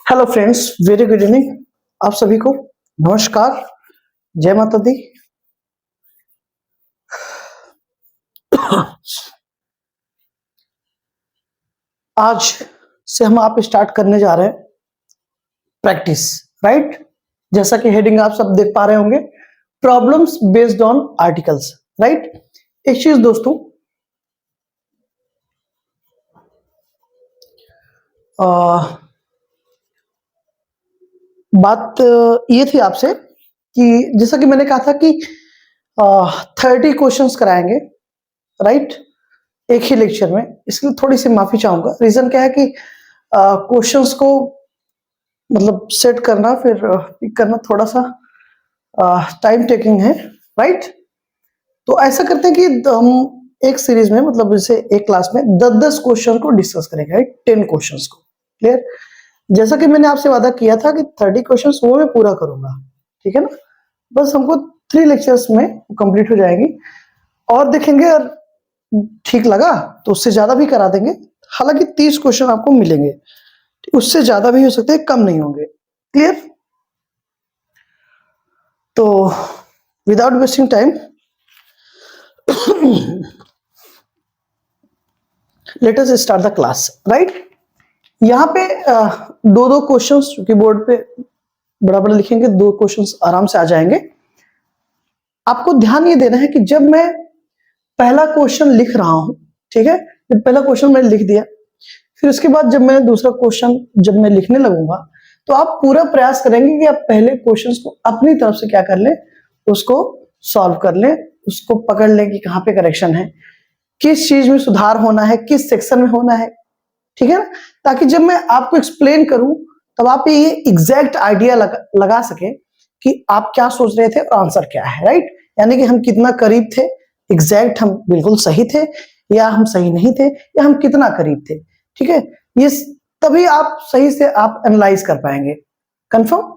Hello friends, very good evening. आप सभी को नमस्कार, जय माता दी। आज से हम आप स्टार्ट करने जा रहे हैं प्रैक्टिस, राइट। जैसा कि हेडिंग आप सब देख पा रहे होंगे, problems based on articles, right. एक चीज दोस्तों, बात ये थी आपसे कि जैसा कि मैंने कहा था कि 30 क्वेश्चंस कराएंगे, राइट, एक ही लेक्चर में। इसके लिए थोड़ी सी माफी चाहूंगा। रीजन क्या है कि क्वेश्चंस को मतलब सेट करना फिर पिक करना थोड़ा सा टाइम टेकिंग है, राइट। तो ऐसा करते हैं कि हम एक सीरीज में मतलब जैसे एक क्लास में 10-10 क्वेश्चन को डिस्कस करेंगे, राइट, 10 क्वेश्चंस को। क्लियर? जैसा कि मैंने आपसे वादा किया था कि 30 क्वेश्चंस वो मैं पूरा करूंगा, ठीक है ना। बस हमको 3 लेक्चर्स में कंप्लीट हो जाएगी और देखेंगे, और ठीक लगा तो उससे ज्यादा भी करा देंगे। हालांकि 30 क्वेश्चन आपको मिलेंगे, उससे ज्यादा भी हो सकते हैं, कम नहीं होंगे। क्लियर? तो without wasting time let us start the class, right. यहाँ पे दो दो क्वेश्चंस, क्योंकि बोर्ड पे बड़ा बड़ा लिखेंगे, 2 क्वेश्चंस आराम से आ जाएंगे। आपको ध्यान ये देना है कि जब मैं पहला क्वेश्चन लिख रहा हूं, ठीक है, जब पहला क्वेश्चन मैंने लिख दिया, फिर उसके बाद जब मैं दूसरा क्वेश्चन जब मैं लिखने लगूंगा, तो आप पूरा प्रयास करेंगे कि आप पहले क्वेश्चंस को अपनी तरफ से क्या कर लें, उसको सॉल्व कर लें, उसको पकड़ लें कि कहाँ पे करेक्शन है, किस चीज में सुधार होना है, किस सेक्शन में होना है, ठीक है ना। ताकि जब मैं आपको एक्सप्लेन करूं, तब आप ये एग्जैक्ट आइडिया लगा सके कि आप क्या सोच रहे थे और आंसर क्या है, राइट। यानी कि हम कितना करीब थे, एग्जैक्ट हम बिल्कुल सही थे, या हम सही नहीं थे, या हम कितना करीब थे, ठीक है। ये तभी आप सही से आप एनालाइज कर पाएंगे। कंफर्म?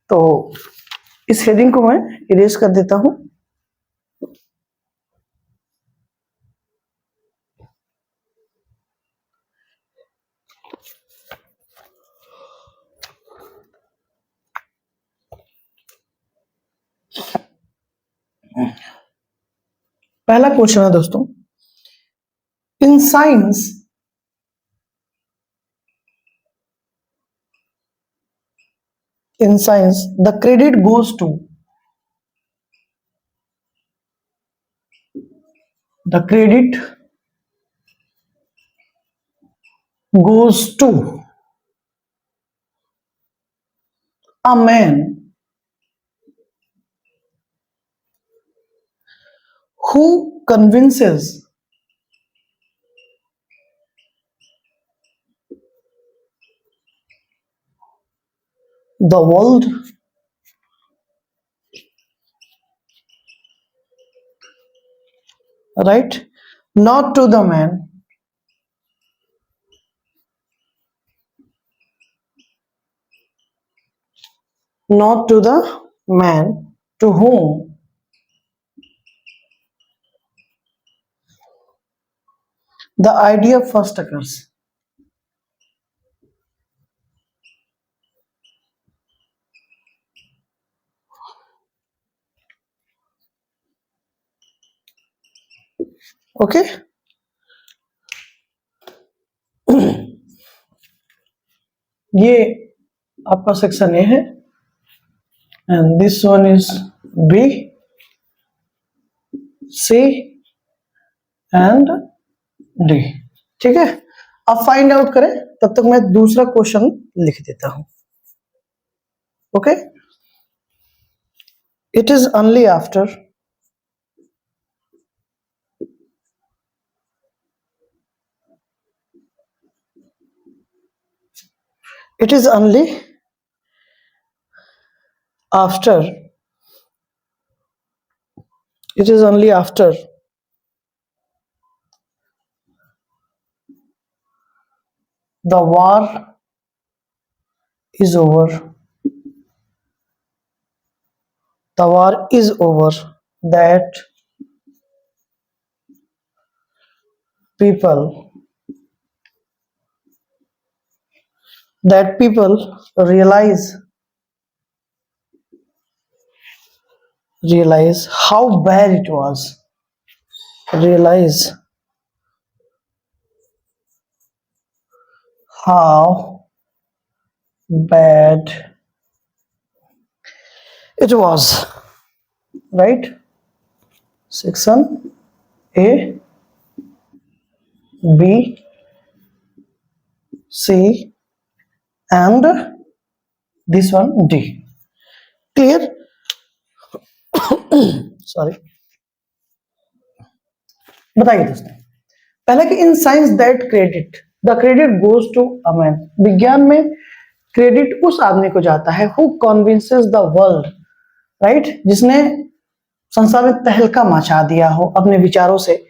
तो इस हेडिंग को मैं इरेज कर देता हूं। पहला क्वेश्चन है दोस्तों, in science the credit goes to the credit goes to a man who convinces the world right, not to the man not to the man to whom the idea first occurs. Okay, ये आपका section A है and this one is B, C and D, ठीक है। अब find out करें, तब तक मैं दूसरा क्वेश्चन लिख देता हूं। Okay, it is only after it is only after it is only after the war is over, the war is over, that people that people realize how bad it was, realize how bad it was, right? Section A, B, C and this one D. Clear? Sorry, बताइए दोस्तों, पहला कि in science that credit the credit goes to a man, विज्ञान में credit उस आदमी को जाता है who convinces the world, right, जिसने संसार में तहलका मचा दिया हो अपने विचारों से,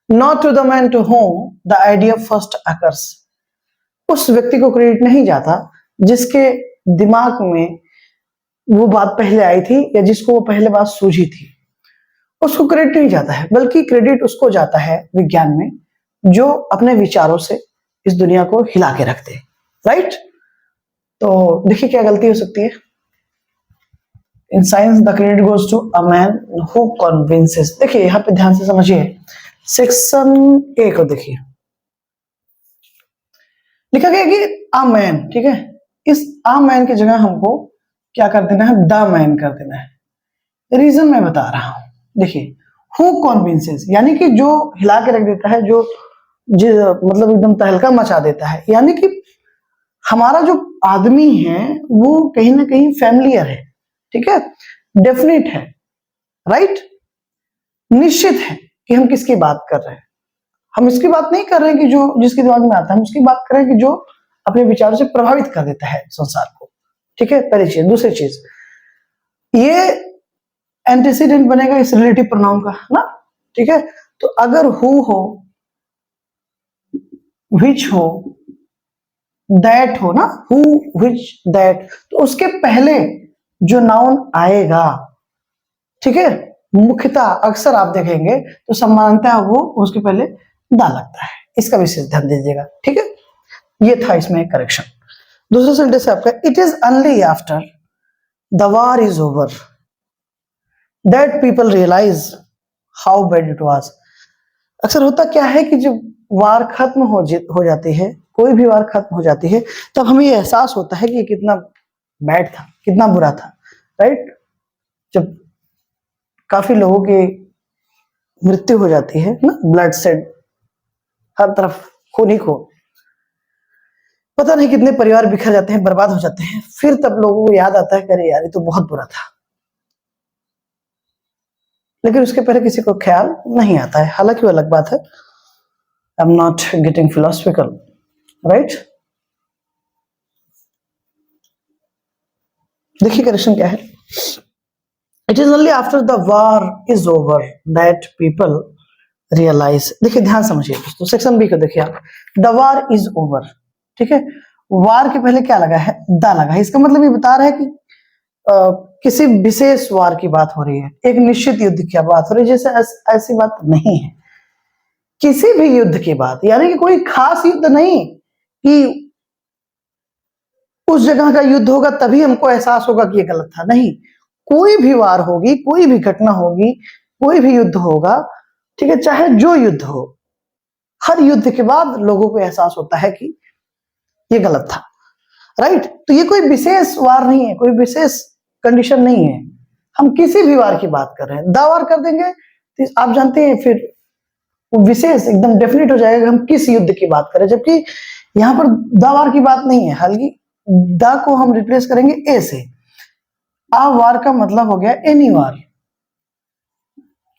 not to the man to whom the idea first occurs, उस व्यक्ति को क्रेडिट नहीं जाता जिसके दिमाग में वो बात पहले आई थी या जिसको वो पहले बात सूझी थी, उसको क्रेडिट नहीं जाता है, बल्कि क्रेडिट उसको जाता है विज्ञान में जो अपने विचारों से इस दुनिया को हिला के रखते हैं, राइट। तो देखिए क्या गलती हो सकती है, in science the credit goes to a man who convinces. देखिए यहां पे ध्यान से समझिए, सेक्शन ए को देखिए, लिखा गया कि अ मैन, ठीक है, इस अ मैन की जगह हमको क्या कर देना है, द मैन कर देना है। रीजन मैं बता रहा हूं, देखिए हु कन्विंसेस यानी कि जो हिला के रख देता है, जो मतलब एकदम तहलका मचा देता है, यानी कि हमारा जो आदमी है वो कहीं ना कहीं फैमिलियर है, ठीक है, डेफिनेट है, राइट, निश्चित है कि हम किसकी बात कर रहे हैं। हम इसकी बात नहीं कर रहे हैं कि जो जिसके दिमाग में आता है, हम उसकी बात कर रहे हैं कि जो अपने विचारों से प्रभावित कर देता है संसार को, ठीक है, पहली चीज। दूसरी चीज, ये एंटीसीडेंट बनेगा इस रिलेटिव प्रोनाउन का ना, ठीक है, तो अगर हु हो, विच हो, दैट हो ना, हु विच दैट, तो उसके पहले जो नाउन आएगा, ठीक है, मुख्यतः अक्सर आप देखेंगे तो सामान्यतः वो उसके पहले दा लगता है, इसका विशेष ध्यान दीजिएगा, ठीक है, ये था इसमें करेक्शन। दूसरा सेंटेंस है आपका, it is only after the war is over that people realize how bad it was. अक्सर होता क्या है कि जब वार खत्म हो जाती है, कोई भी वार खत्म हो जाती है, तब हमें ये एहसास होता है कि कितना बैड था, कितना बुरा था, राइट। जब काफी लोगों की मृत्यु हो जाती है ना, ब्लड सेड हर तरफ खून ही खून, पता नहीं कितने परिवार बिखर जाते हैं, बर्बाद हो जाते हैं, फिर तब लोगों को याद आता है कि अरे यार ये तो बहुत बुरा था, लेकिन उसके पहले किसी को ख्याल नहीं आता है। हालांकि वो अलग बात है, I am not getting philosophical, right. देखिए करेक्शन क्या है, it is only after the war is over that people realize. देखिए ध्यान समझिए दोस्तों, सेक्शन बी को देखिए आप, द वार इज ओवर, ठीक है, वार के पहले क्या लगा है, दा लगा है, इसका मतलब ये बता रहा है कि किसी विशेष वार की बात हो रही है, एक निश्चित युद्ध की बात हो रही है, जैसे ऐसी बात नहीं है, किसी भी युद्ध की बात, यानी कि कोई खास युद्ध नहीं कि उस जगह का युद्ध होगा तभी हमको एहसास होगा कि ये गलत था, नहीं, कोई भी वार होगी, कोई भी घटना होगी, कोई भी युद्ध होगा, ठीक है, चाहे जो युद्ध हो, हर युद्ध के बाद लोगों को एहसास होता है कि ये गलत था, राइट। तो ये कोई विशेष वार नहीं है, कोई विशेष कंडीशन नहीं है, हम किसी भी वार की बात कर रहे हैं, दा वार कर देंगे तो आप जानते हैं फिर वो विशेष एकदम डेफिनेट हो जाएगा हम किस युद्ध की बात करें, जबकि यहां पर दा वार की बात नहीं है, हालांकि दा को हम रिप्लेस करेंगे ए से। आ वार का मतलब हो गया एनी वार,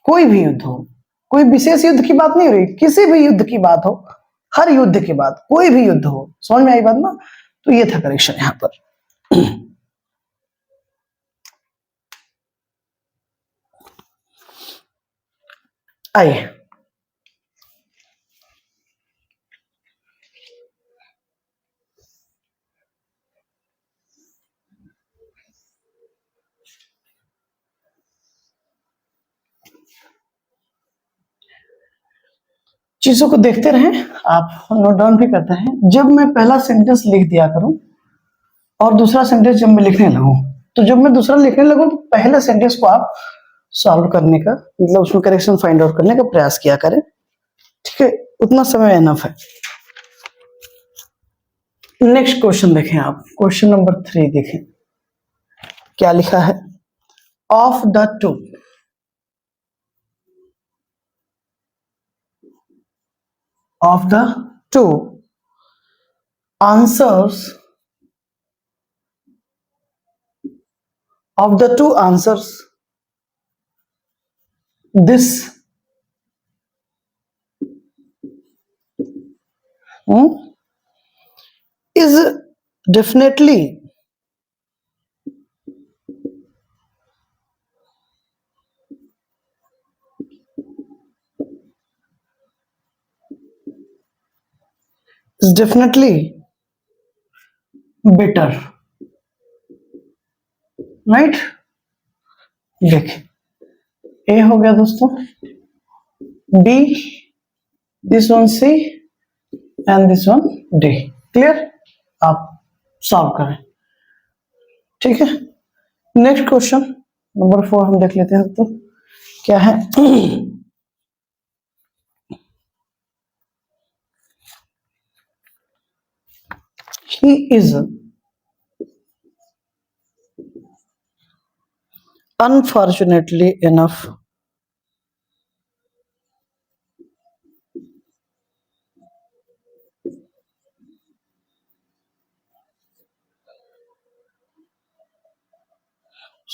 कोई भी युद्ध हो, कोई विशेष युद्ध की बात नहीं हो रही, किसी भी युद्ध की बात हो, हर युद्ध की बात, कोई भी युद्ध हो, समझ में आई बात ना। तो ये था करेक्शन यहां पर। आइए चीजों को देखते रहें, आप नोट डाउन भी करते हैं। जब मैं पहला सेंटेंस लिख दिया करूं और दूसरा सेंटेंस जब मैं लिखने लगूं, तो जब मैं दूसरा लिखने लगूं तो पहले सेंटेंस को आप सॉल्व करने का, मतलब उसमें करेक्शन फाइंड आउट करने का प्रयास किया करें, ठीक है? उतना समय एनफ है। नेक्स्ट क्वेश्चन देखें आप, क्वेश्चन नंबर 3 देखें क्या लिखा है। Of the to, of the two answers, of the two answers, this is definitely better, right? देखिए ए हो गया दोस्तों, B, this one C and this one D. Clear? आप सॉल्व करें, ठीक है? नेक्स्ट क्वेश्चन नंबर 4 हम देख लेते हैं, तो क्या है। He is unfortunately enough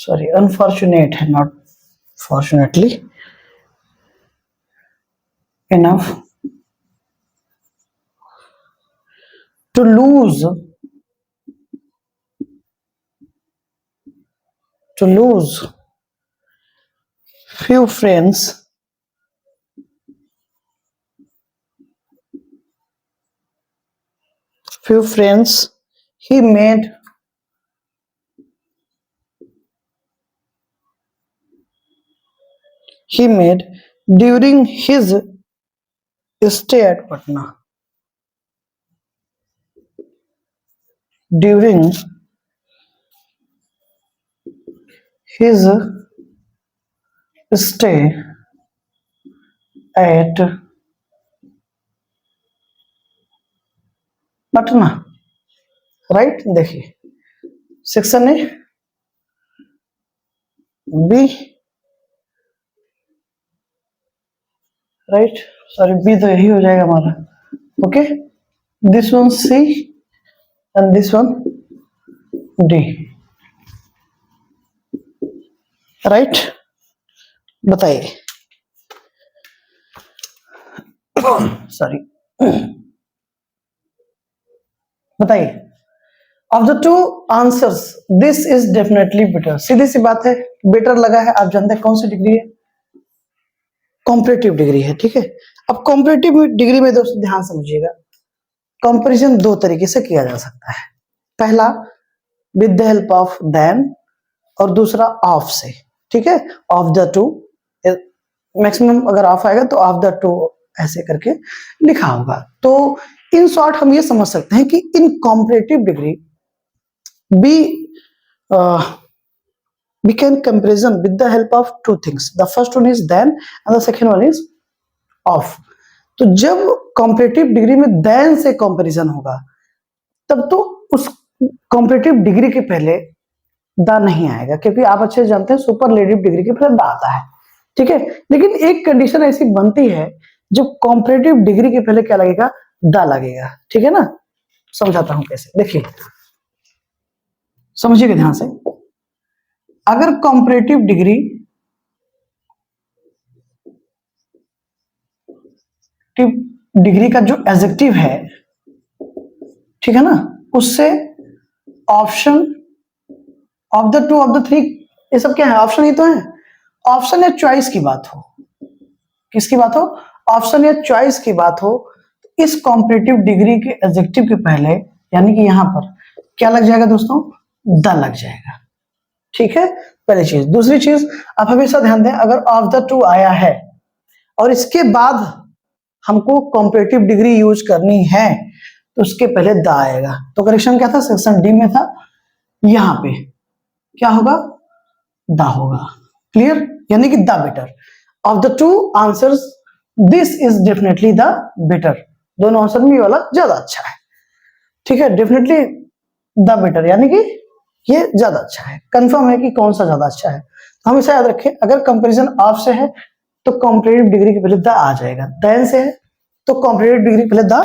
sorry, unfortunate है, not fortunately enough to lose few friends he made during his stay at Patna. During his stay at Patna, right? देखिए section A, B, right, sorry B तो यही हो जाएगा हमारा, okay, this one C and this one D, right? बताइए, sorry बताइए, of the two answers this is definitely better. सीधी सी बात है, बेटर लगा है, आप जानते हैं कौन सी डिग्री है? कॉम्परेटिव डिग्री है, ठीक है? अब कॉम्परेटिव डिग्री में दोस्तों ध्यान समझिएगा, कंपैरिजन दो तरीके से किया जा सकता है। पहला with the help of then, और दूसरा ऑफ से, ठीक है? ऑफ द टू, मैक्सिमम अगर ऑफ आएगा तो ऑफ द टू ऐसे करके लिखा होगा। तो इन शॉर्ट हम ये समझ सकते हैं कि in comparative degree we can comparison with the help of two things. The first one is then and the second one is off. तो जब कॉम्परेटिव डिग्री में then से कंपैरिजन होगा तब तो उस कॉम्परेटिव डिग्री के पहले द नहीं आएगा, क्योंकि आप अच्छे से जानते हैं सुपरलेटिव डिग्री के पहले द आता है, ठीक है? लेकिन एक कंडीशन ऐसी बनती है जब कॉम्परेटिव डिग्री के पहले क्या लगेगा? द लगेगा, ठीक है ना? समझाता हूं कैसे, देखिए समझिएगा ध्यान से। अगर कॉम्परेटिव डिग्री का जो एडजेक्टिव है, ठीक है ना, उससे option of the to, of the three, ये सब क्या है? ऑप्शन ही तो है। ऑप्शन या चॉइस की बात हो, किसकी बात हो? ऑप्शन या चॉइस की बात हो, इस कॉम्परेटिव डिग्री के एडजेक्टिव के पहले यानी कि यहां पर क्या लग जाएगा दोस्तों? द लग जाएगा, ठीक है? पहली चीज। दूसरी चीज, आप हमेशा ध्यान दें, अगर ऑफ द टू आया है और इसके बाद हमको कॉम्परेटिव डिग्री यूज करनी है तो उसके पहले द आएगा। तो करेक्शन क्या था? सेक्शन डी में था यहां पे क्या होगा, द होगा। क्लियर, यानी कि the better of the two answers this is definitely the better. दोनों आंसर में ये वाला ज्यादा अच्छा है। ठीक है, डेफिनेटली द बेटर यानी कि ये ज्यादा अच्छा है। कंफर्म है कि कौन सा ज्यादा अच्छा है। तो हमेशा याद रखें, अगर कंपैरिजन ऑफ से है तो कॉम्परेटिव डिग्री के पहले द आ जाएगा, देन से है तो कॉम्परेटिव डिग्री पहले द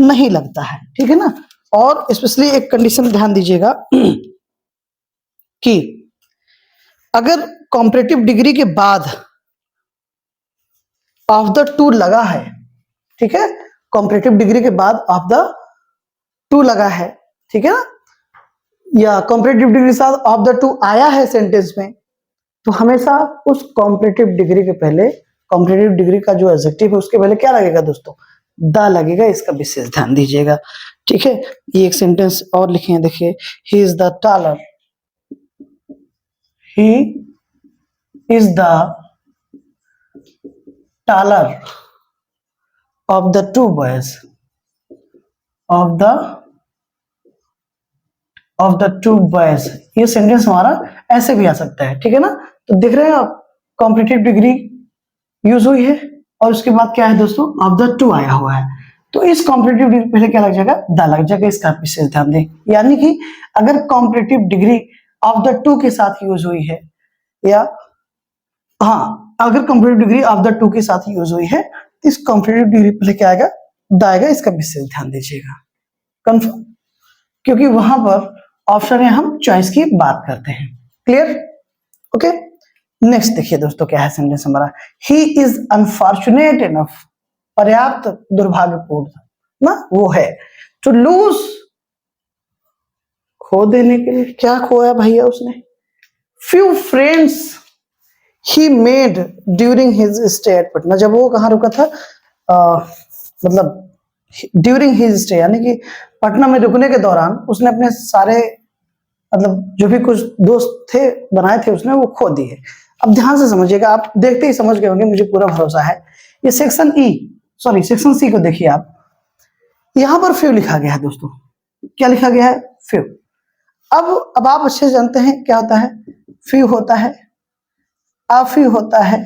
नहीं लगता है। ठीक है ना। और स्पेशली एक कंडीशन ध्यान दीजिएगा कि अगर कॉम्परेटिव डिग्री के बाद ऑफ द टू लगा है, ठीक है, कॉम्परेटिव डिग्री के बाद ऑफ द टू लगा है, ठीक है ना, या कॉम्परेटिव डिग्री के साथ ऑफ द टू आया है सेंटेंस में, तो हमेशा उस कॉम्परेटिव डिग्री के पहले, कॉम्परेटिव डिग्री का जो एडजेक्टिव है उसके पहले क्या लगेगा दोस्तों, द लगेगा। इसका विशेष ध्यान दीजिएगा। ठीक है, ये एक सेंटेंस और लिखे हैं, देखिए, he is the taller, he is the taller of the to boys, of the to boys. ये सेंटेंस हमारा ऐसे भी आ सकता है। ठीक है ना। तो देख रहे हैं आप, कॉम्परेटिव डिग्री यूज हुई है और उसके बाद क्या है दोस्तों, ऑफ द टू आया हुआ है। तो इस कॉम्परेटिव डिग्री पहले क्या लग जाएगा, द लग जाएगा। इसका विशेष ध्यान दें। यानी कि अगर comparative degree of the to के साथ यूज हुई है, या हाँ, अगर comparative degree of the to के साथ यूज हुई है, इस कॉम्परेटिव डिग्री पहले क्या आएगा, द आएगा। इसका विशेष ध्यान दीजिएगा। कंफर्म, क्योंकि वहां पर ऑप्शन है, हम चॉइस की बात करते हैं। Clear, okay. नेक्स्ट देखिए दोस्तों, क्या है सेंटेंस हमारा, ही इज अनफॉर्चुनेट इनफ, पर्याप्त दुर्भाग्यपूर्ण ना वो है, टू लूज, खो देने के लिए। क्या खोया भैया उसने, फ्यू फ्रेंड्स ही made during his stay at Patna. जब वो कहाँ रुका था, मतलब ड्यूरिंग हिज स्टे, यानी कि पटना में रुकने के दौरान उसने अपने सारे, मतलब जो भी कुछ दोस्त थे बनाए थे उसने, वो खो दिए। अब ध्यान से समझिएगा, आप देखते ही समझ गए होंगे, मुझे पूरा भरोसा है। ये सेक्शन सेक्शन सी को देखिए आप, यहां पर फ्यू लिखा गया है दोस्तों। क्या लिखा गया है, फ्यू। अब आप अच्छे से जानते हैं क्या होता है, फ्यू होता है, आ फ्यू होता है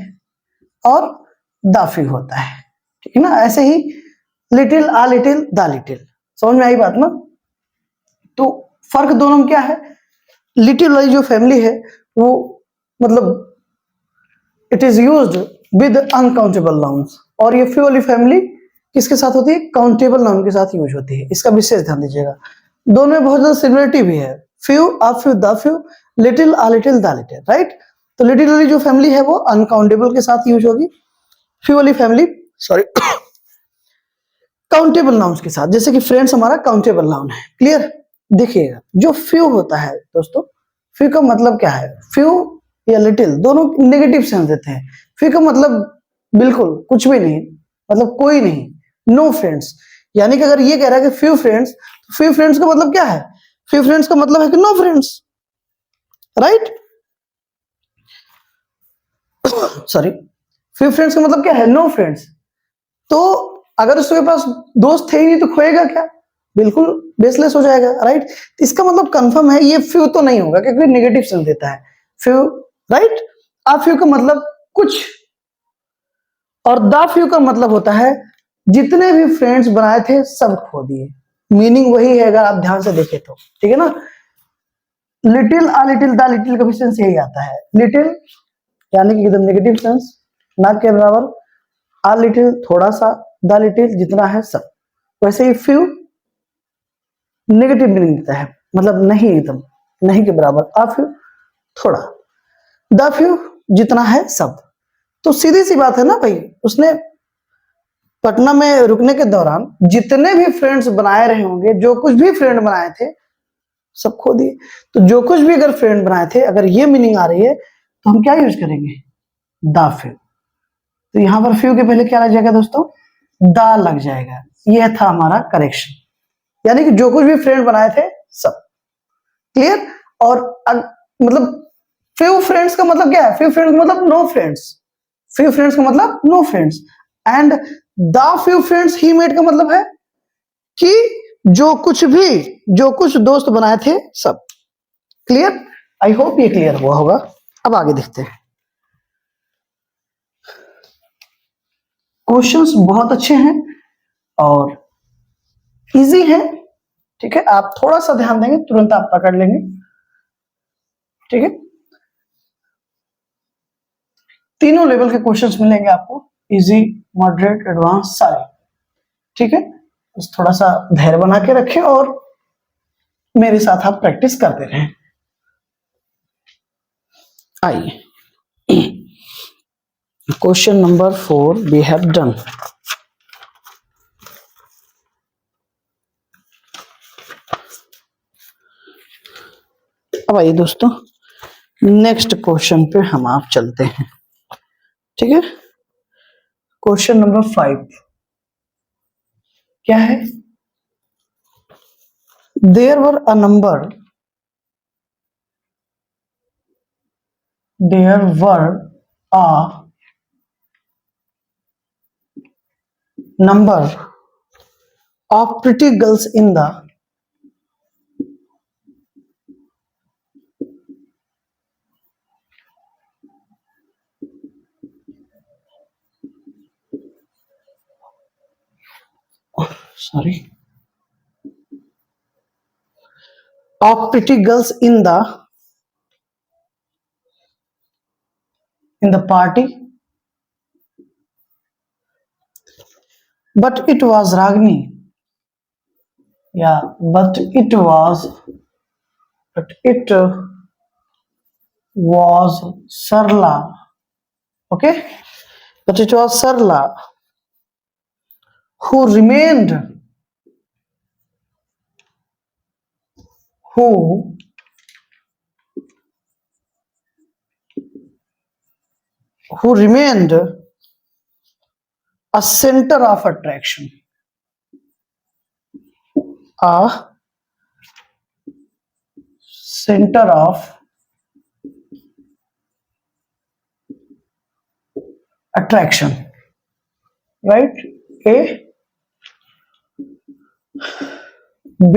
और द फ्यू होता है। ठीक है ना। ऐसे ही little, a little, the little. समझ में आई बात ना। तो फर्क दोनों में क्या है, लिटिल वाली जो फैमिली है वो मतलब it is used with uncountable nouns, और ये फ्यू वाली फैमिली किसके साथ होती है, काउंटेबल नाउन के साथ यूज होती है। इसका विशेष ध्यान दीजिएगा। दोनों में बहुत ज्यादा सिमिलरिटी भी है, few, uh few, the few, little, a little, the little, right. तो लिटिल वाली जो फैमिली है वो अनकाउंटेबल के साथ यूज होगी, फ्यू वाली फैमिली काउंटेबल नाउन्स के साथ, जैसे कि फ्रेंड्स हमारा काउंटेबल नाउन है। क्लियर। देखिएगा, जो फ्यू होता है दोस्तों, फ्यू का मतलब क्या है, फ्यू या लिटिल दोनों नेगेटिव सेंस देते हैं। फ्यू का मतलब बिल्कुल कुछ भी नहीं, मतलब कोई नहीं, नो फ्रेंड्स। यानी कि अगर ये कह रहा है कि फ्यू फ्रेंड्स, तो फ्यू फ्रेंड्स का मतलब क्या है, फ्यू फ्रेंड्स का मतलब है कि no friends, right. Sorry, few friends का मतलब क्या है, नो फ्रेंड्स। तो अगर उसके पास दोस्त थे ही नहीं तो खोएगा क्या, बिल्कुल बेसलेस हो जाएगा, राइट। इसका मतलब कंफर्म है ये फ्यू तो नहीं होगा, क्योंकि नेगेटिव सेंस देता है फ्यू, राइट। आ फ्यू का मतलब कुछ, और द फ्यू का मतलब होता है जितने भी फ्रेंड्स बनाए थे सब खो दिए। मीनिंग वही है, अगर आप ध्यान से देखें तो। ठीक है ना। Little, a little, the little का भी सेंस यही आता है। लिटिल यानी कि एकदम नेगेटिव सेंस, ना के बराबर, आ लिटिल थोड़ा सा, द लिटिल जितना है सब। वैसे ही फ्यू नेगेटिव मीनिंग देता है, मतलब नहीं, एकदम नहीं के बराबर, आ फ्यू थोड़ा, द फ्यू जितना है सब। तो सीधी सी बात है ना भाई, उसने पटना में रुकने के दौरान जितने भी फ्रेंड्स बनाए रहे होंगे, जो कुछ भी फ्रेंड बनाए थे सब खो दिए। तो जो कुछ भी अगर फ्रेंड बनाए थे, अगर ये मीनिंग आ रही है तो हम क्या यूज करेंगे, द फ्यू। तो यहां पर फ्यू के पहले क्या लग जाएगा दोस्तों, द लग जाएगा। यह था हमारा करेक्शन, यानी कि जो कुछ भी फ्रेंड बनाए थे सब। क्लियर। और मतलब फ्यू फ्रेंड्स का मतलब क्या है, फ्यू फ्रेंड्स का मतलब नो फ्रेंड्स, फ्यू फ्रेंड्स का मतलब no friends. And the few friends ही मेड का मतलब है कि जो कुछ दोस्त बनाए थे सब। क्लियर? आई होप ये क्लियर हुआ होगा। अब आगे देखते हैं। क्वेश्चंस बहुत अच्छे हैं और इजी हैं, ठीक है। आप थोड़ा सा ध्यान देंगे तुरंत आप पकड़ लेंगे, ठीक है। तीनों लेवल के क्वेश्चंस मिलेंगे आपको, इजी, मॉडरेट, एडवांस, सारे, ठीक है। बस थोड़ा सा धैर्य बना के रखें और मेरे साथ आप प्रैक्टिस करते रहें। आइए, question number 4 we have done. अब आइए दोस्तों, नेक्स्ट क्वेश्चन पे हम आप चलते हैं, ठीक है। क्वेश्चन नंबर 5 क्या है? There were a number, there were a number of pretty girls in the sorry of pretty girls in the party, but it was Ragini. Yeah, but it was Sarla. Okay, but it was Sarla who remained, who remained a center of attraction, a center of attraction, right? A, B,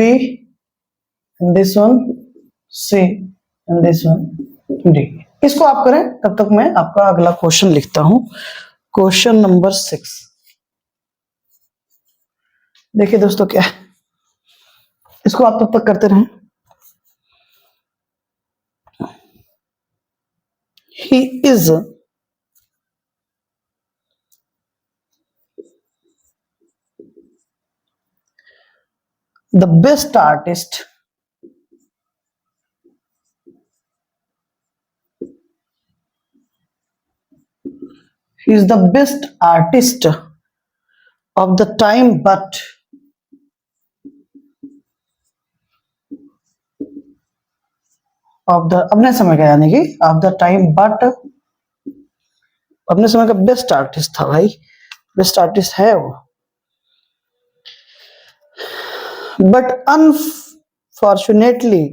and this one C, and this one D. इसको आप करें, तब तक मैं आपका अगला question लिखता हूं। क्वेश्चन नंबर 6 देखिए दोस्तों क्या है, इसको आप तब तक करते रहें। He is the best artist he is the best artist of the time, but of the अपने समय का, यानी कि of the time, but अपने समय का बेस्ट आर्टिस्ट था भाई, बेस्ट आर्टिस्ट है वो। But unfortunately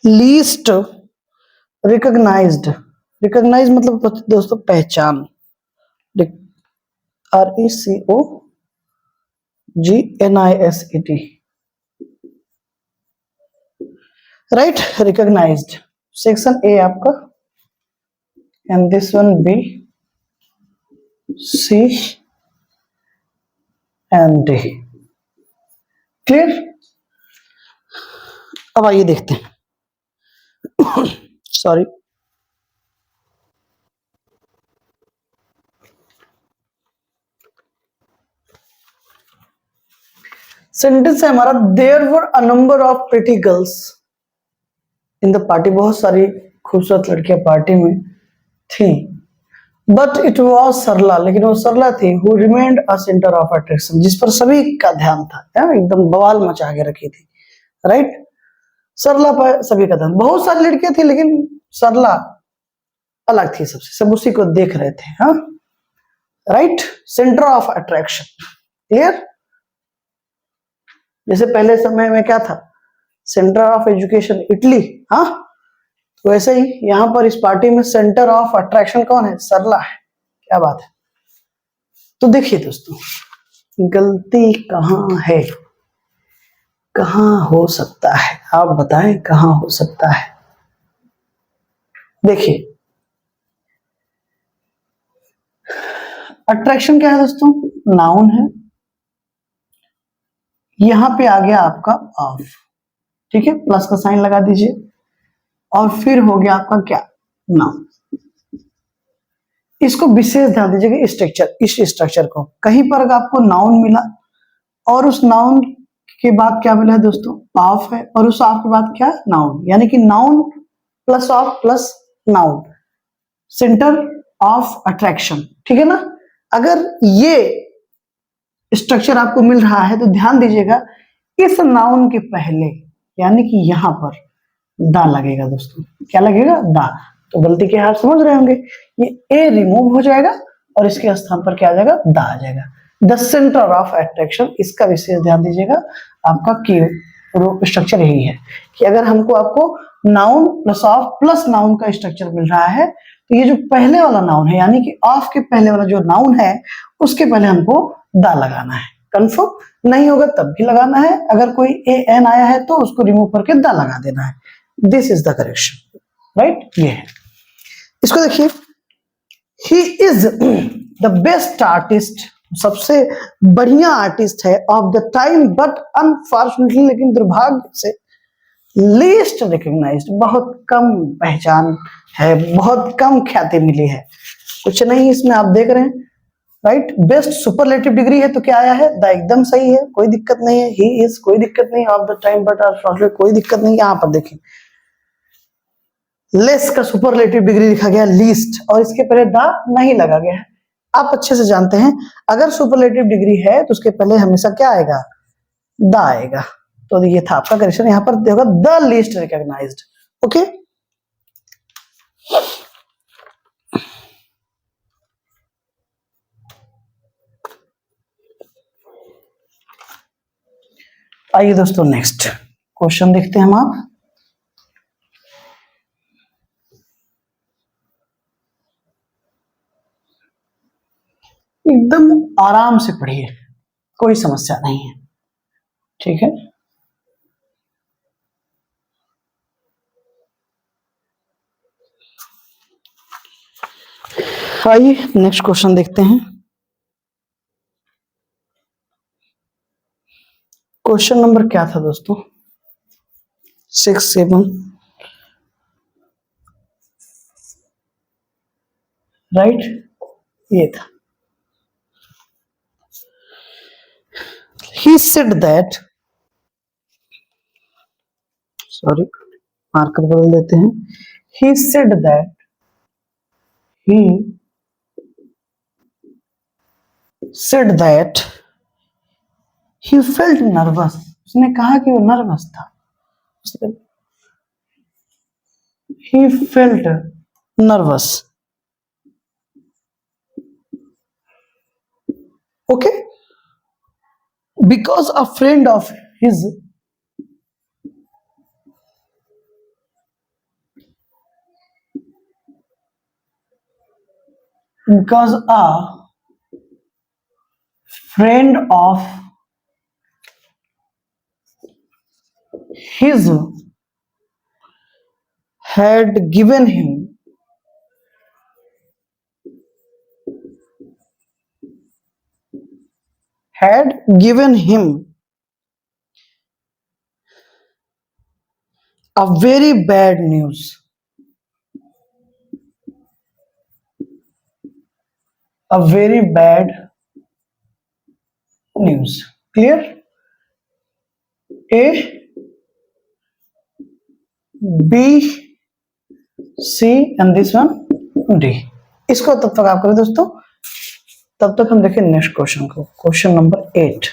least recognized, recognize मतलब दोस्तों पहचान, RECOGNISED, right, recognized. Section A आपका, and this one B, C and D. Clear? अब आइए देखते हैं। सॉरी, सेंटेंस है हमारा, there were a number of pretty girls in the party, बहुत सारी खूबसूरत लड़कियां पार्टी में थी, बट इट वॉज सरला, लेकिन वो सरला थी, who remained a centre of attraction, जिस पर सभी का ध्यान था, एकदम बवाल मचा के रखी थी, राइट। सरला पर सभी का ध्यान, बहुत सारी लड़कियां थी लेकिन सरला अलग थी सबसे, सब उसी को देख रहे थे, हाँ, right, centre of attraction. Clear? जैसे पहले समय में क्या था, सेंटर ऑफ एजुकेशन इटली, हाँ, तो वैसे ही यहां पर इस पार्टी में सेंटर ऑफ अट्रैक्शन कौन है? सरला है। क्या बात है। तो देखिए दोस्तों, गलती कहां है, कहां हो सकता है, आप बताएं कहां हो सकता है। देखिए, अट्रैक्शन क्या है दोस्तों? नाउन है। यहां पे आ गया आपका ऑफ, ठीक है, प्लस का साइन लगा दीजिए, और फिर हो गया आपका क्या? नाउन। इसको विशेष ध्यान दीजिएगा, स्ट्रक्चर, इस स्ट्रक्चर को कहीं पर अगर आपको नाउन मिला और उस नाउन के बाद क्या मिला है दोस्तों? ऑफ है, और उस ऑफ के बाद क्या? नाउन, यानी कि noun plus of plus noun, centre of attraction, ठीक है ना? अगर ये स्ट्रक्चर आपको मिल रहा है तो ध्यान दीजिएगा, इस नाउन के पहले यानी कि यहां पर दा लगेगा दोस्तों। क्या लगेगा? दा। तो गलती क्या है आप समझ रहे होंगे, ये ए रिमूव हो जाएगा और इसके स्थान पर क्या आ जाएगा? दा आ जाएगा। द सेंटर ऑफ अट्रैक्शन, इसका विशेष ध्यान दीजिएगा। आपका की स्ट्रक्चर यही है कि अगर हमको आपको noun plus of plus noun का स्ट्रक्चर मिल रहा है, तो ये जो पहले वाला नाउन है यानी कि ऑफ के पहले वाला जो नाउन है उसके पहले हमको दा लगाना है। कंफर्म? नहीं होगा तब भी लगाना है, अगर कोई ए एन आया है तो उसको रिमूव करके दा लगा देना है। This is the correction, right? ये है। इसको देखिए, he is the best artist, सबसे बढ़िया आर्टिस्ट है of the time, but unfortunately, लेकिन दुर्भाग्य से लीस्ट रिकॉग्नाइज्ड, बहुत कम पहचान है, बहुत कम ख्याति मिली है। कुछ नहीं इसमें आप देख रहे हैं, राइट? बेस्ट सुपरलेटिव डिग्री है तो क्या आया है? द, एकदम सही है, कोई दिक्कत नहीं है। ही इज, कोई दिक्कत नहीं, of the time but unfortunately, कोई दिक्कत नहीं। यहां पर देखें, लेस का सुपरलेटिव डिग्री लिखा गया लीस्ट, और इसके पहले द नहीं लगा गया है। आप अच्छे से जानते हैं अगर सुपरलेटिव डिग्री है तो उसके पहले हमेशा क्या आएगा? द आएगा। तो ये था आपका करेक्शन, यहां पर होगा द लीस्ट रिकॉग्नाइज्ड। ओके, आइए दोस्तों नेक्स्ट क्वेश्चन देखते हैं हम। आप एकदम आराम से पढ़िए, कोई समस्या नहीं है, ठीक है? आइए नेक्स्ट क्वेश्चन देखते हैं। क्वेश्चन नंबर क्या था दोस्तों? 6, 7, राइट? ये था। He said that, sorry marker बदल देते हैं। He said that he said that he felt nervous, उसने कहा कि वो नर्वस था। He felt nervous, okay, because a friend of his because a friend of his had given him a very bad news, a very bad news. Clear? A, B, C and this one D. इसको तब तक आप करें दोस्तों, तब तक हम देखें नेक्स्ट क्वेश्चन को, क्वेश्चन नंबर 8।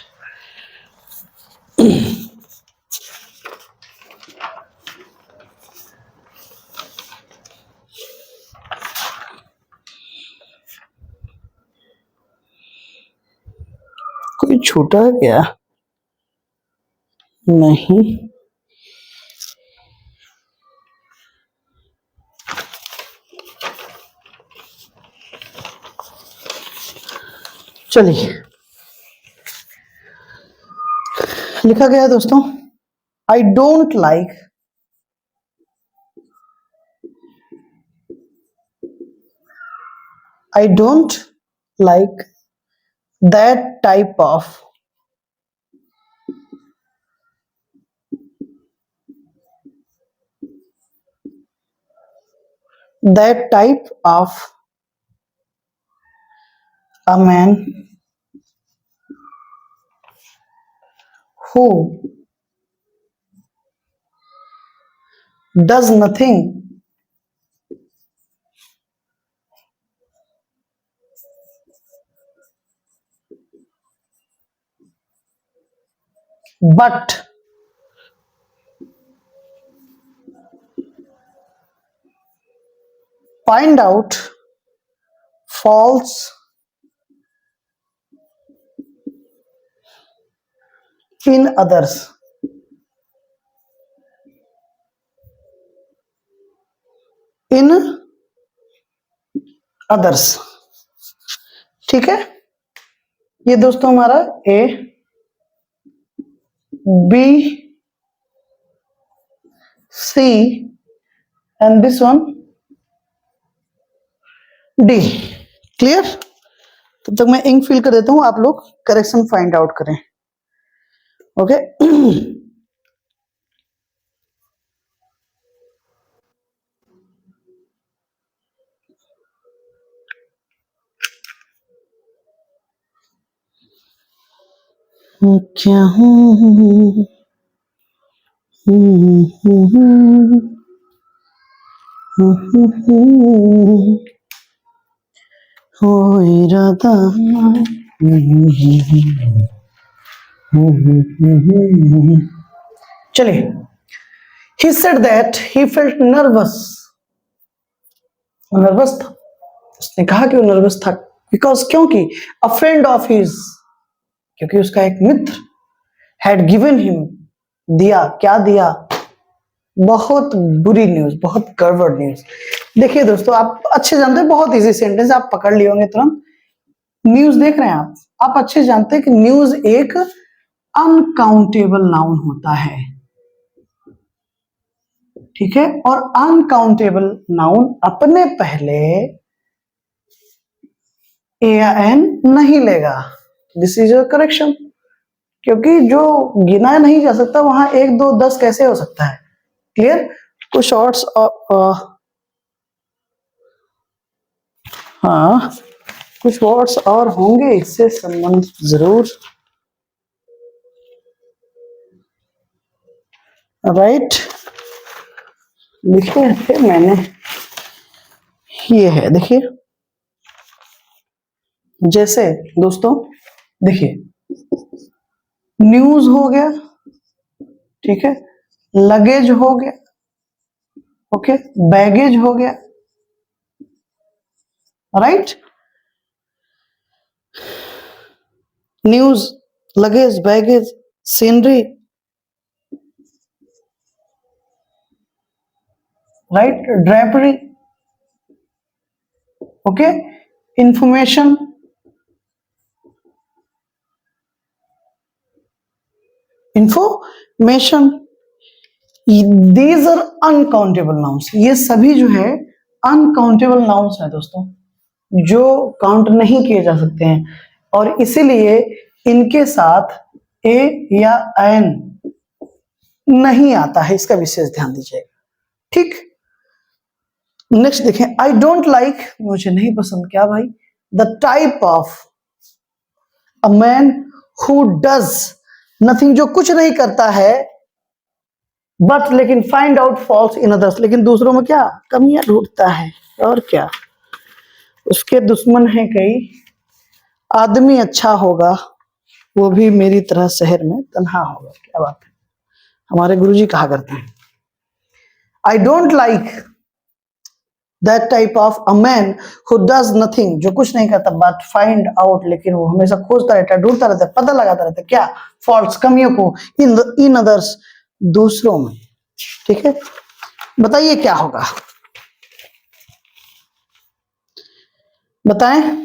कोई कोई छूटा है क्या? नहीं। चलिए, लिखा गया है दोस्तों, आई don't like that type of a man who does nothing but find out faults in others. ठीक है, ये दोस्तों हमारा A, B, C and this one D. Clear? तब तक मैं इंक फिल कर देता हूं, आप लोग करेक्शन फाइंड आउट करें। ओके क्या हूँ हो इरादा। चलिए, he said that he felt nervous था, उसने कहा कि वो नर्वस था बिकॉज, क्योंकि a friend of his, क्योंकि उसका एक मित्र had given him, दिया, क्या दिया? बहुत बुरी न्यूज, बहुत गड़बड़ न्यूज। देखिए दोस्तों, आप अच्छे जानते हैं, बहुत इजी सेंटेंस आप पकड़ लिए होंगे तुरंत। न्यूज देख रहे हैं आप अच्छे जानते हैं कि न्यूज एक अनकाउंटेबल नाउन होता है, ठीक है, और अनकाउंटेबल नाउन अपने पहले ए या एन नहीं लेगा। दिस इज अ करेक्शन, क्योंकि जो गिना नहीं जा सकता वहां 1 2 10 कैसे हो सकता है? क्लियर? कुछ शॉर्ट्स हाँ, कुछ वर्ड्स और होंगे इससे संबंध जरूर। राइट, लिखे थे मैंने, ये है, देखिए। जैसे दोस्तों देखिए, न्यूज हो गया, ठीक है, लगेज हो गया, ओके, बैगेज हो गया, right. News, luggage, baggage, scenery, right, drapery, okay, information, these are uncountable nouns. ये सभी जो है अनकाउंटेबल नाउन्स है दोस्तों, जो काउंट नहीं किए जा सकते हैं, और इसीलिए इनके साथ ए या एन नहीं आता है, इसका विशेष ध्यान दीजिएगा, ठीक। नेक्स्ट देखें, आई डोंट लाइक, मुझे नहीं पसंद, क्या भाई? The type of a man who does nothing, जो कुछ नहीं करता है, बट लेकिन find out falls in others, लेकिन दूसरों में क्या कमियां ढूंढता है, और क्या उसके दुश्मन है कई, आदमी अच्छा होगा वो भी मेरी तरह शहर में तन्हा होगा। क्या बात है, हमारे गुरुजी कहा करते हैं। आई don't like that type of a man who does nothing, जो कुछ नहीं करता, बट फाइंड आउट, लेकिन वो हमेशा खोजता रहता है, ढूंढता रहता है, पता लगाता रहता है क्या, फॉल्ट्स, कमियों को, इन अदर्स, दूसरों में। ठीक है, बताइए क्या होगा, बताएं।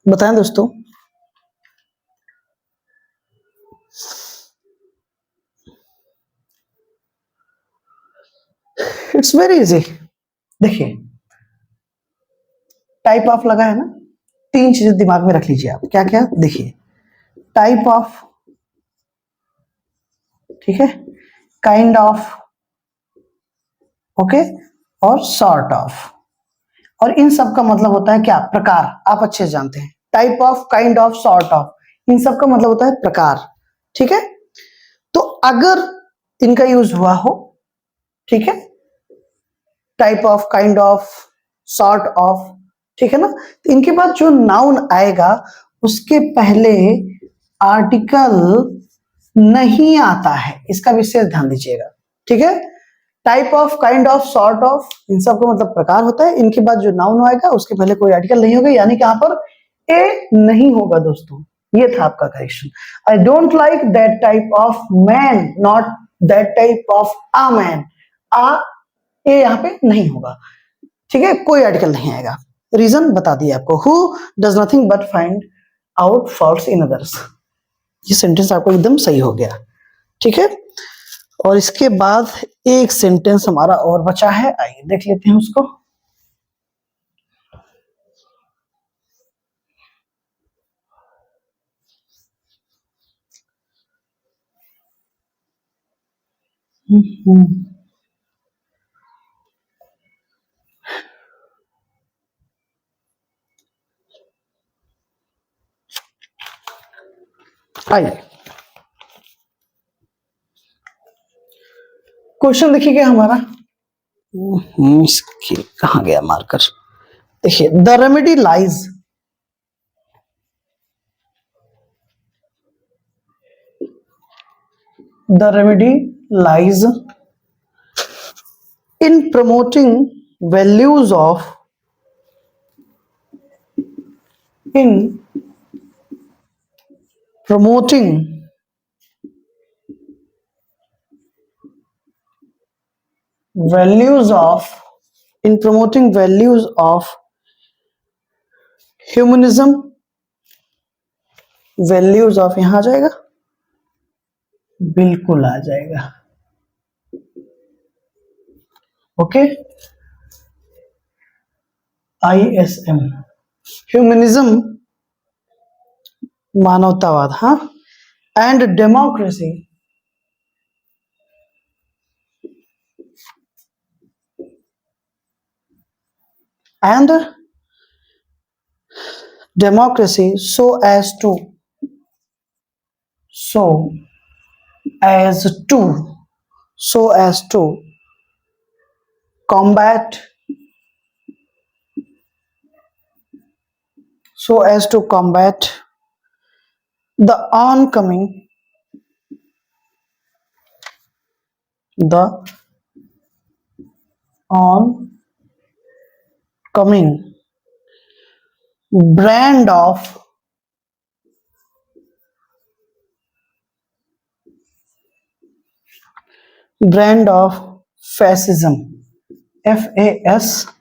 बताएं दोस्तों। It's very easy. देखिए, टाइप ऑफ लगा है ना, तीन चीजें दिमाग में रख लीजिए आप, क्या क्या, देखिए, टाइप ऑफ, ठीक है, काइंड ऑफ, ओके, और सॉर्ट ऑफ। और इन सब का मतलब होता है क्या, प्रकार, आप अच्छे से जानते हैं। Type of, kind of, sort of, इन सब का मतलब होता है प्रकार। ठीक है, तो अगर इनका यूज हुआ हो, ठीक है, type of, kind of, sort of, ठीक है ना, तो इनके बाद जो नाउन आएगा उसके पहले आर्टिकल नहीं आता है, इसका विशेष ध्यान दीजिएगा। ठीक है, type of, kind of, sort of, इन सब का मतलब प्रकार होता है। इनके बाद जो नाउन आएगा उसके पहले कोई आर्टिकल नहीं होगा, यानी कि यहाँ पर ए नहीं होगा दोस्तों। ये था आपका correction. I don't like that type of man, not that type of a man. Ah, ए यहाँ पे नहीं होगा। ठीक है, कोई आर्टिकल नहीं आएगा। रीजन बता दिया आपको, who does nothing but find out faults in others. ये सेंटेंस आपको एकदम सही हो गया। ठीक है, और इसके बाद एक सेंटेंस हमारा और बचा है, आइए देख लेते हैं उसको। आइए, क्वेश्चन देखिएगा हमारा। इसके कहाँ गया मार्कर, देखिए, the remedy lies, the remedy lies in promoting values of, in promoting values of, in promoting values of humanism, values of यहां आ जाएगा, बिल्कुल आ जाएगा। ओके, ISM, ह्यूमनिज्म, मानवतावाद, हाँ, and democracy, and democracy so as to, so as to, so as to combat, so as to combat the oncoming, the oncoming brand of fascism, FASCISM,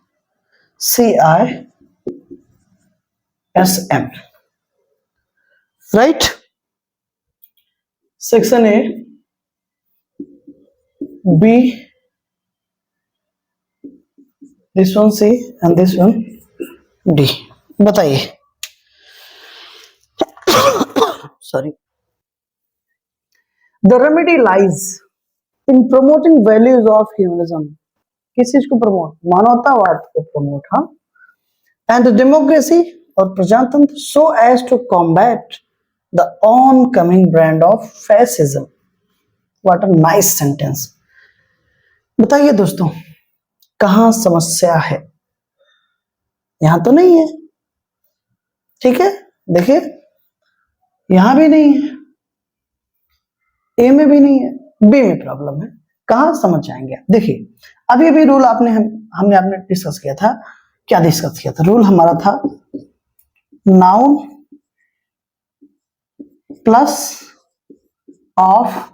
right? Section A, B, this one C and this one D। बताइए, sorry, the remedy lies in promoting values of humanism, किस चीज को promote, मानवतावाद को promote, हाँ, and democracy, और प्रजातंत्र, so as to combat the on coming brand of fascism. What a nice sentence. बताइए दोस्तों, कहां समस्या है, यहां तो नहीं है, ठीक है, देखिए, यहां भी नहीं है, ए में भी नहीं है, बी में प्रॉब्लम है। कहां समझ जाएंगे आप। देखिए अभी अभी रूल हमने डिस्कस किया था। क्या डिस्कस किया था? रूल हमारा था noun plus of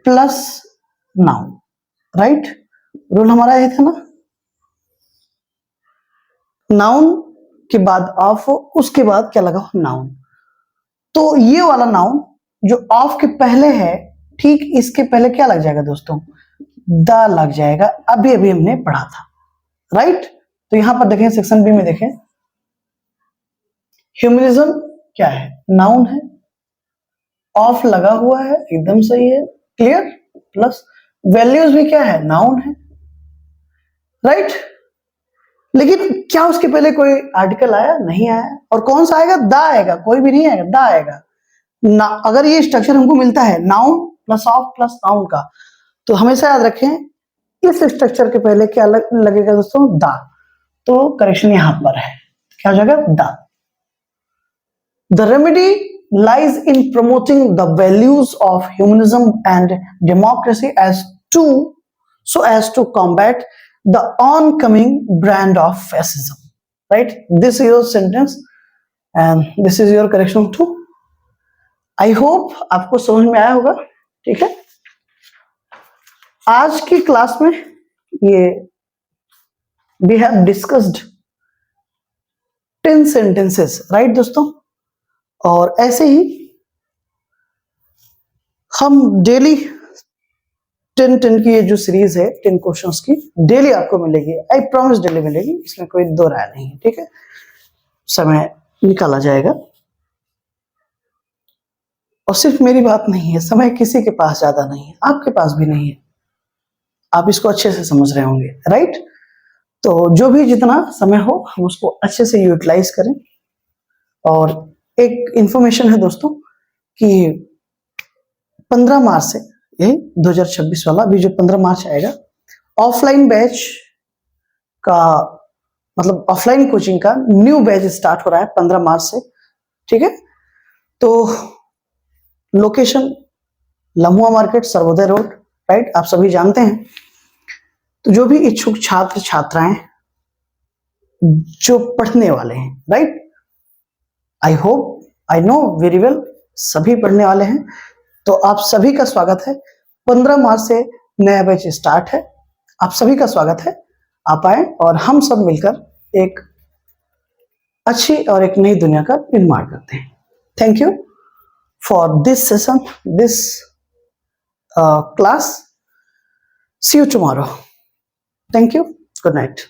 plus noun, right. Rule हमारा ये था ना, नाउन के बाद ऑफ हो, उसके बाद क्या लगा? नाउन। तो ये वाला नाउन जो ऑफ के पहले है, ठीक इसके पहले क्या लग जाएगा दोस्तों? द लग जाएगा। अभी अभी हमने पढ़ा था, राइट। तो यहां पर देखें, सेक्शन बी में देखें, ह्यूमनिज्म क्या है? नाउन है, ऑफ लगा हुआ है, एकदम सही है, क्लियर। प्लस वैल्यूज भी क्या है? नाउन है, राइट। लेकिन क्या उसके पहले कोई आर्टिकल आया? नहीं आया। और कौन सा आएगा? द आएगा, कोई भी नहीं आएगा, द आएगा ना। अगर ये स्ट्रक्चर हमको मिलता है noun plus of plus noun का, तो हमेशा याद रखें इस स्ट्रक्चर के पहले क्या लगेगा दोस्तों? द। तो करेक्शन यहां पर है, क्या हो जाएगा? The. The remedy lies in promoting the values of humanism and democracy so as to combat the oncoming brand of fascism. Right? This is your sentence and this is your correction too. I hope आपको समझ में आया होगा, ठीक है। आज की class में ये we have discussed 10 sentences, right दोस्तों। और ऐसे ही हम डेली 10 की ये जो सीरीज है 10 क्वेश्चंस की, डेली आपको मिलेगी। आई प्रॉमिस डेली मिलेगी, इसमें कोई दो राय नहीं है, ठीक है। समय निकाला जाएगा। और सिर्फ मेरी बात नहीं है, समय किसी के पास ज्यादा नहीं है, आपके पास भी नहीं है। आप इसको अच्छे से समझ रहे होंगे, राइट। तो जो भी जितना समय हो हम उसको अच्छे से यूटिलाइज करें। और एक इंफॉर्मेशन है दोस्तों कि 15 मार्च से, यही 2026 वाला अभी जो 15 मार्च आएगा, ऑफलाइन बैच का मतलब ऑफलाइन कोचिंग का न्यू बैच स्टार्ट हो रहा है 15 मार्च से, ठीक है। तो location Lamhua market, Sarvodaya road, right, आप सभी जानते हैं। तो जो भी इच्छुक छात्र छात्राएं जो पढ़ने वाले हैं, right, I hope I know very well, सभी पढ़ने वाले हैं। तो आप सभी का स्वागत है। 15 मार्च से नया बैच स्टार्ट है, आप सभी का स्वागत है। आप आए और हम सब मिलकर एक अच्छी और एक नई दुनिया का निर्माण करते हैं। Thank you for this session, this class. See you tomorrow. Thank you, good night.